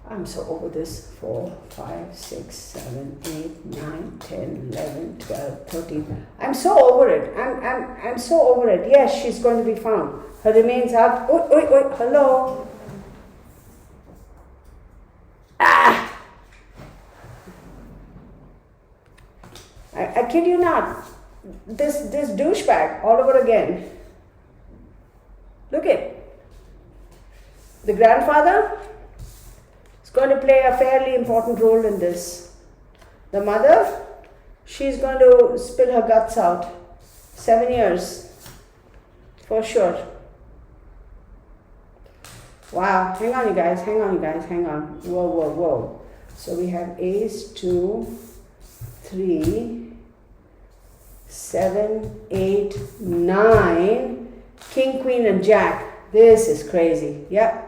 I'm so over this. 4, 5, 6, 7, 8, 9, 10, 11, 12, 13. I'm so over it. I'm so over it. Yes, she's going to be found. Her remains are. Hello. Ah! I kid you not. This douchebag all over again. Look it. The grandfather going to play a fairly important role in this. The mother, she's going to spill her guts out. 7 years, for sure. Wow, hang on you guys, hang on. Whoa. So we have ace, 2, 3, 7, 8, 9, king, queen and jack. This is crazy. Yep.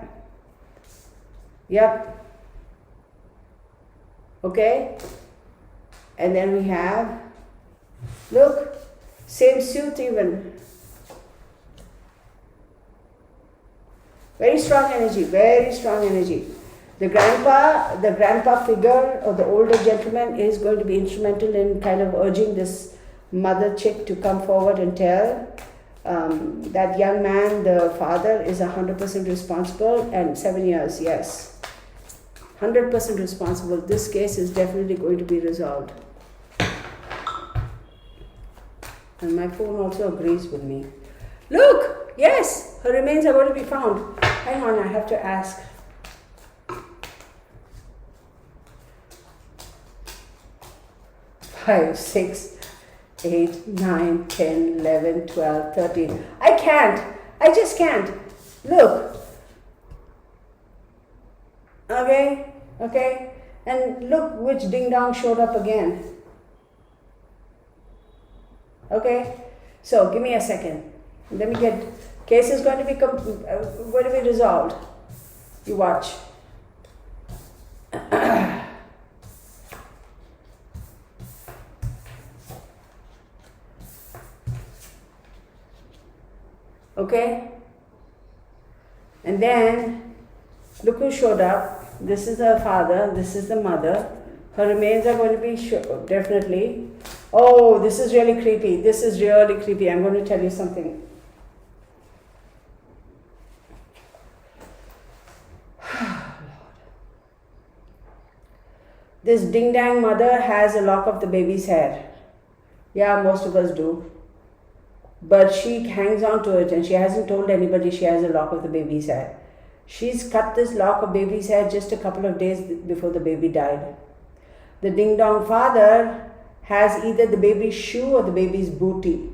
Okay, and then we have, look, same suit even. Very strong energy. The grandpa figure or the older gentleman is going to be instrumental in kind of urging this mother chick to come forward and tell. That young man, the father, is 100% responsible, and 7 years, yes. 100% responsible. This case is definitely going to be resolved. And my phone also agrees with me. Look! Yes! Her remains are going to be found. Hang on, I have to ask. Five, 6. 8, 9, 10, 11, 12, 13. I can't. I just can't. Look. Okay? Okay? And look which ding dong showed up again. Okay? So, give me a second. Let me get... Case is going to be resolved. You watch. Okay? And then, look who showed up. This is the father, this is the mother. Her remains are going to be definitely... Oh, this is really creepy. This is really creepy. I'm going to tell you something. This ding-dang mother has a lock of the baby's hair. Yeah, most of us do. But she hangs on to it and she hasn't told anybody she has a lock of the baby's hair. She's cut this lock of baby's hair just a couple of days before the baby died. The ding-dong father has either the baby's shoe or the baby's booty.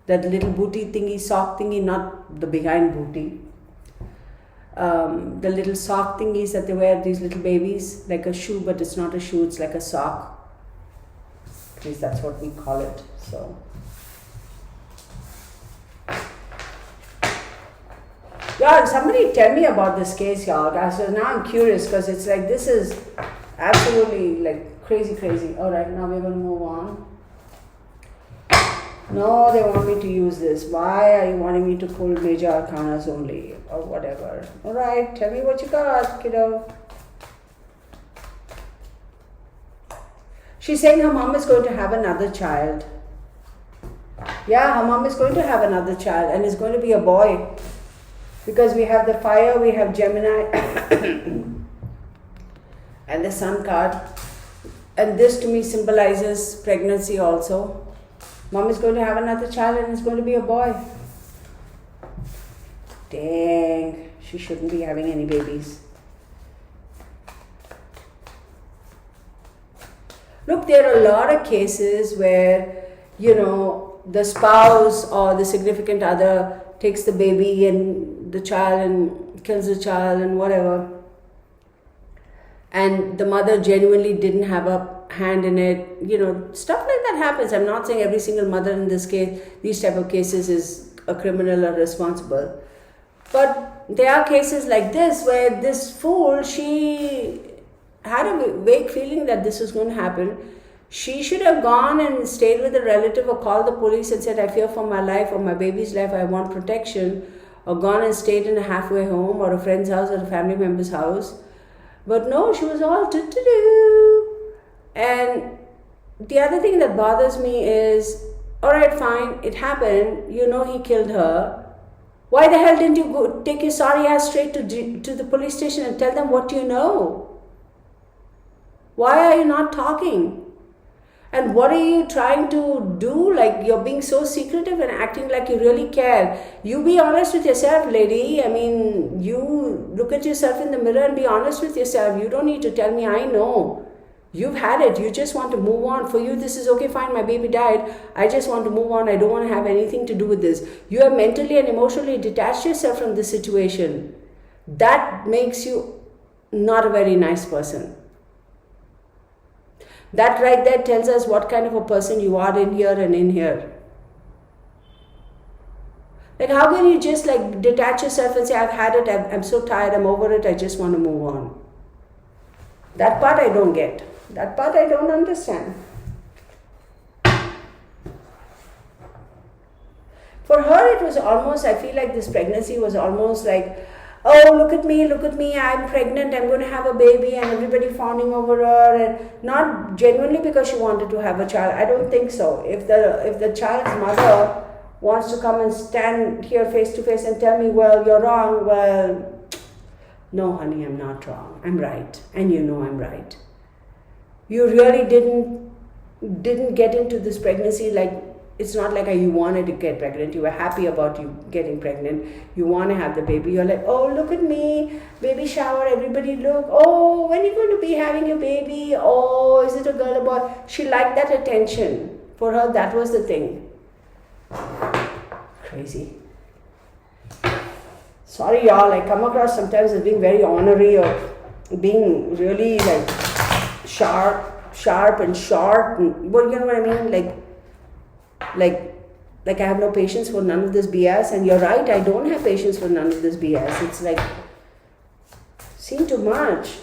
That little booty thingy, sock thingy, not the behind booty. The little sock thingies that they wear, these little babies, like a shoe, but it's not a shoe, it's like a sock. At least that's what we call it. So, y'all, somebody tell me about this case, y'all. So now I'm curious because it's like this is absolutely like crazy. Alright, now we're going to move on. No, they want me to use this. Why are you wanting me to pull major arcanas only? Or whatever. Alright, tell me what you got, kiddo. She's saying her mom is going to have another child. Yeah, her mom is going to have another child and it's going to be a boy. Because we have the fire, we have Gemini and the sun card. And this to me symbolizes pregnancy also. Mom is going to have another child and it's going to be a boy. Dang, she shouldn't be having any babies. Look, there are a lot of cases where, you know, the spouse or the significant other takes the baby and the child and kills the child and whatever. And the mother genuinely didn't have a hand in it. You know, stuff like that happens. I'm not saying every single mother in this case, these type of cases is a criminal or responsible. But there are cases like this where this fool, she had a vague feeling that this was going to happen. She should have gone and stayed with a relative or called the police and said, I fear for my life or my baby's life, I want protection. Or gone and stayed in a halfway home or a friend's house or a family member's house. But no, she was all do-do-do. And the other thing that bothers me is, alright, fine, it happened. You know he killed her. Why the hell didn't you go take your sorry ass straight to the police station and tell them what you know? Why are you not talking? And what are you trying to do? Like, you're being so secretive and acting like you really care. You be honest with yourself, lady. I mean, you look at yourself in the mirror and be honest with yourself. You don't need to tell me, I know. You've had it. You just want to move on. For you, this is okay, fine, my baby died. I just want to move on. I don't want to have anything to do with this. You have mentally and emotionally detached yourself from this situation. That makes you not a very nice person. That right there tells us what kind of a person you are in here and in here. Like, how can you just like detach yourself and say, I've had it, I'm so tired, I'm over it, I just want to move on. That part I don't get. That part I don't understand. For her, it was almost, I feel like this pregnancy was almost like, oh, look at me, I'm pregnant, I'm going to have a baby, and everybody fawning over her, and not genuinely because she wanted to have a child. I don't think so. If the child's mother wants to come and stand here face to face and tell me, well, you're wrong, well, no, honey, I'm not wrong. I'm right, and you know I'm right. You really didn't get into this pregnancy like, it's not like you wanted to get pregnant. You were happy about you getting pregnant. You want to have the baby. You're like, oh, look at me. Baby shower. Everybody look. Oh, when are you going to be having your baby? Oh, is it a girl or boy? She liked that attention. For her, that was the thing. Crazy. Sorry, y'all. I come across sometimes as being very ornery or being really like sharp and short. But you know what I mean? Like I have no patience for none of this BS. And you're right. I don't have patience for none of this BS. It's like seen too much.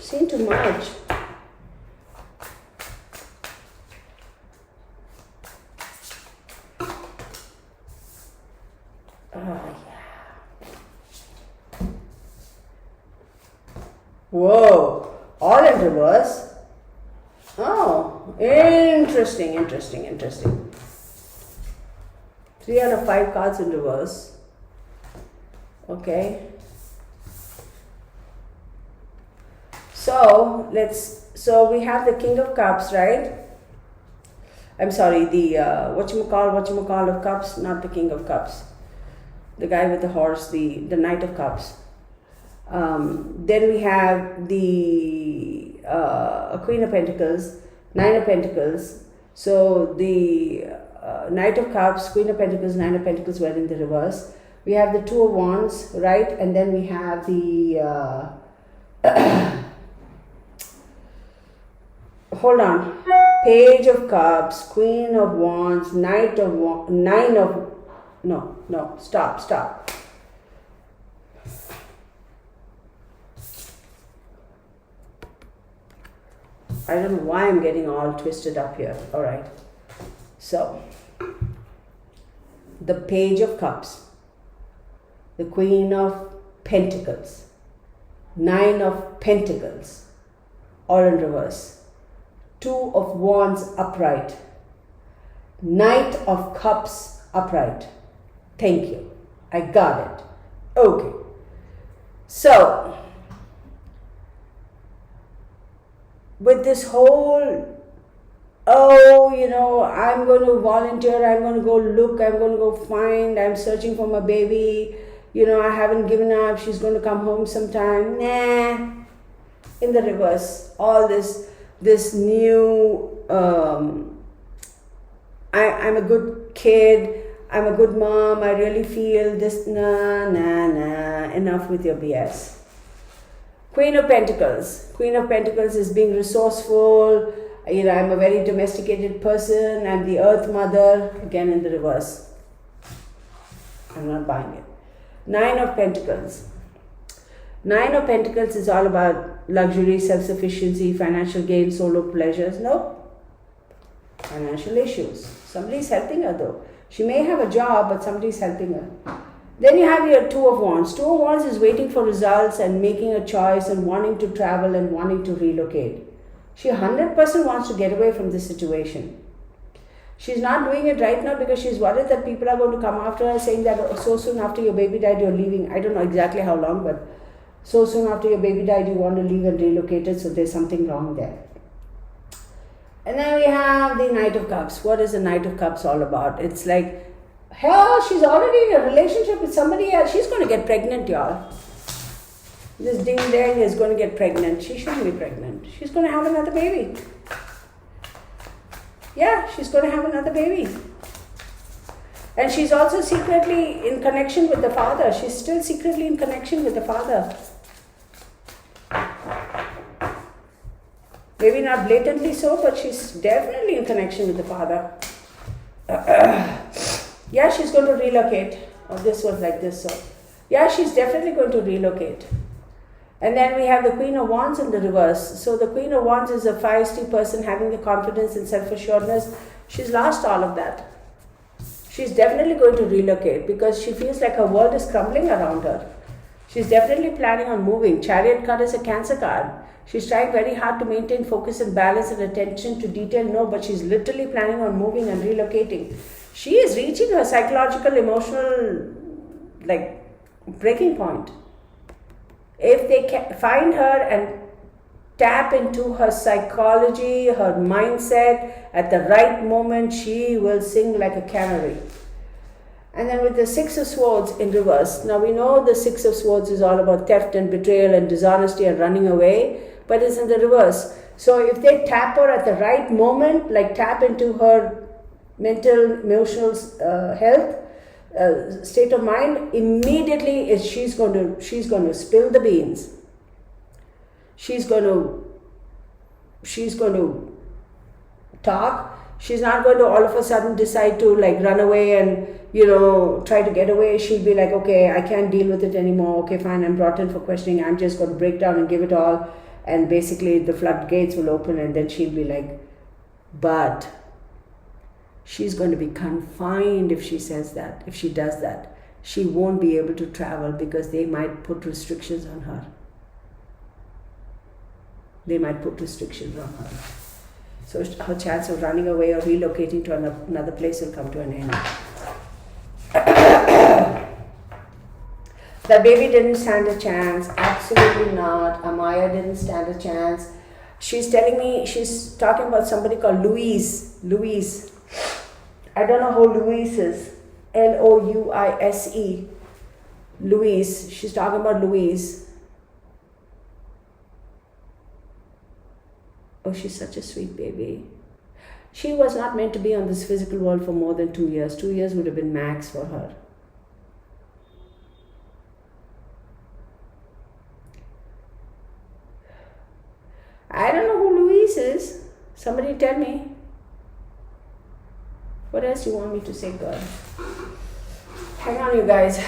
Whoa, all in reverse. Oh, interesting. 3 out of 5 cards in reverse. Okay. So we have the King of Cups, right? I'm sorry, the whatchamacall of Cups, not the King of Cups. The guy with the horse, the Knight of Cups. Then we have the Queen of Pentacles, 9 of Pentacles. So the Knight of Cups, Queen of Pentacles, 9 of Pentacles were in the reverse. We have the 2 of Wands, right? And then we have the hold on, Page of Cups, Queen of Wands, stop. I don't know why I'm getting all twisted up here. All right. So, the Page of Cups, the Queen of Pentacles, 9 of Pentacles, all in reverse, 2 of Wands upright, Knight of Cups upright. Thank you. I got it. Okay. So, with this whole, I'm going to volunteer, I'm going to go look, I'm going to go find, I'm searching for my baby, I haven't given up, she's going to come home sometime. Nah. In the reverse, all this new, I'm a good kid, I'm a good mom, I really feel this, nah, enough with your BS. Queen of Pentacles. Queen of Pentacles is being resourceful. I'm a very domesticated person. I'm the Earth Mother. Again in the reverse. I'm not buying it. 9 of Pentacles. 9 of Pentacles is all about luxury, self-sufficiency, financial gain, solo pleasures. No. Financial issues. Somebody's helping her though. She may have a job, but somebody's helping her. Then you have your 2 of Wands. 2 of Wands is waiting for results and making a choice and wanting to travel and wanting to relocate. She 100% wants to get away from this situation. She's not doing it right now because she's worried that people are going to come after her saying that so soon after your baby died you're leaving. I don't know exactly how long, but so soon after your baby died you want to leave and relocate it, so there's something wrong there. And then we have the Knight of Cups. What is the Knight of Cups all about? It's like, hell, she's already in a relationship with somebody else. She's going to get pregnant, y'all. This ding-dang is going to get pregnant. She shouldn't be pregnant. She's going to have another baby. Yeah, she's going to have another baby. And she's also secretly in connection with the father. She's still secretly in connection with the father. Maybe not blatantly so, but she's definitely in connection with the father. Yeah, she's going to relocate. Oh, this was like this, so. Yeah, she's definitely going to relocate. And then we have the Queen of Wands in the reverse. So the Queen of Wands is a feisty person having the confidence and self-assuredness. She's lost all of that. She's definitely going to relocate because she feels like her world is crumbling around her. She's definitely planning on moving. Chariot card is a Cancer card. She's trying very hard to maintain focus and balance and attention to detail. No, but she's literally planning on moving and relocating. She is reaching her psychological, emotional, breaking point. If they can find her and tap into her psychology, her mindset, at the right moment, she will sing like a canary. And then with the 6 of Swords in reverse. Now we know the 6 of Swords is all about theft and betrayal and dishonesty and running away, but it's in the reverse. So if they tap her at the right moment, like tap into her mental, emotional health, state of mind, immediately she's going to spill the beans. She's going to talk. She's not going to all of a sudden decide to like run away and try to get away. She'll be like, okay, I can't deal with it anymore. Okay, fine, I'm brought in for questioning. I'm just going to break down and give it all, and basically the floodgates will open, and then she'll be like, but she's going to be confined if she says that. If she does that, she won't be able to travel because they might put restrictions on her. They might put restrictions on her. So her chance of running away or relocating to another place will come to an end. The baby didn't stand a chance. Absolutely not. Amaya didn't stand a chance. She's telling me, she's talking about somebody called Louise. Louise. I don't know who Louise is. Louise. Louise. She's talking about Louise. Oh, she's such a sweet baby. She was not meant to be on this physical world for more than 2 years. 2 years would have been max for her. I don't know who Louise is. Somebody tell me. What else do you want me to say, girl? Hang on, you guys.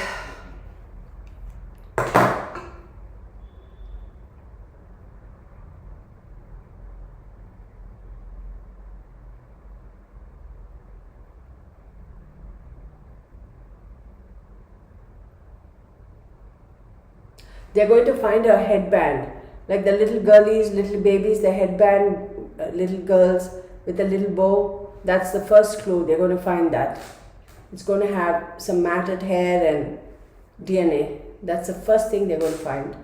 They're going to find her headband. Like the little girlies, little babies, the headband, little girls with a little bow. That's the first clue. They're going to find that. It's going to have some matted hair and DNA. That's the first thing they're going to find.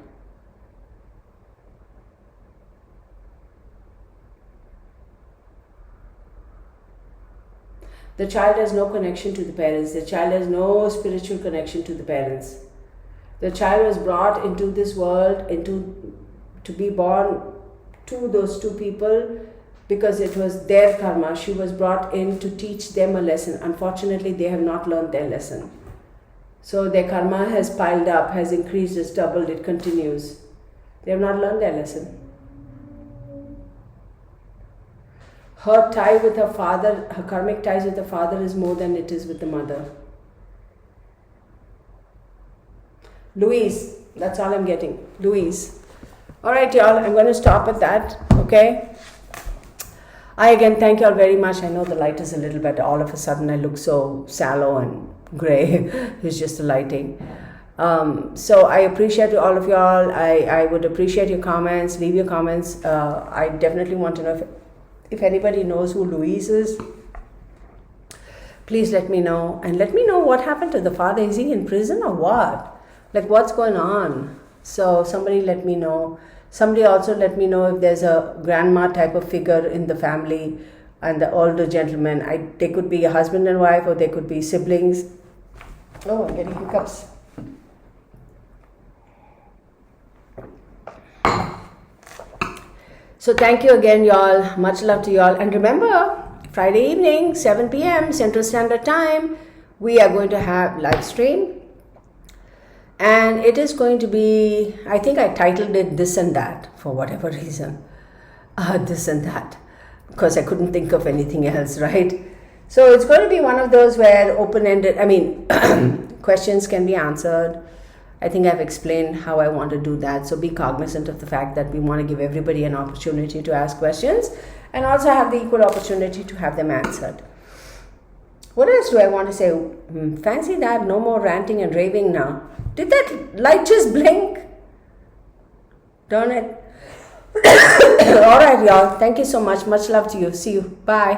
The child has no connection to the parents. The child has no spiritual connection to the parents. The child was brought into this world to be born to those two people because it was their karma. She was brought in to teach them a lesson. Unfortunately, they have not learned their lesson. So their karma has piled up, has increased, has doubled, it continues. They have not learned their lesson. Her tie with her father, her karmic ties with her father is more than it is with the mother. Louise, that's all I'm getting. Louise. All right, y'all, I'm going to stop at that, okay? I again thank y'all very much. I know the light is a little bit, all of a sudden I look so sallow and gray. It's just the lighting. So I appreciate all of y'all. I would appreciate your comments. Leave your comments. I definitely want to know if anybody knows who Louise is. Please let me know. And let me know what happened to the father. Is he in prison or what? Like, what's going on? So somebody let me know. Somebody also let me know if there's a grandma type of figure in the family and the older gentleman. They could be a husband and wife, or they could be siblings. Oh, I'm getting hiccups. So thank you again, y'all. Much love to y'all. And remember, Friday evening, 7 p.m. Central Standard Time, we are going to have live stream. And it is going to be, I think I titled it This and That for whatever reason. This and That. Because I couldn't think of anything else, right? So it's going to be one of those where open-ended, questions can be answered. I think I've explained how I want to do that. So be cognizant of the fact that we want to give everybody an opportunity to ask questions and also have the equal opportunity to have them answered. What else do I want to say? Fancy that, no more ranting and raving now. Did that light just blink? Darn it. All right, y'all. Thank you so much. Much love to you. See you. Bye.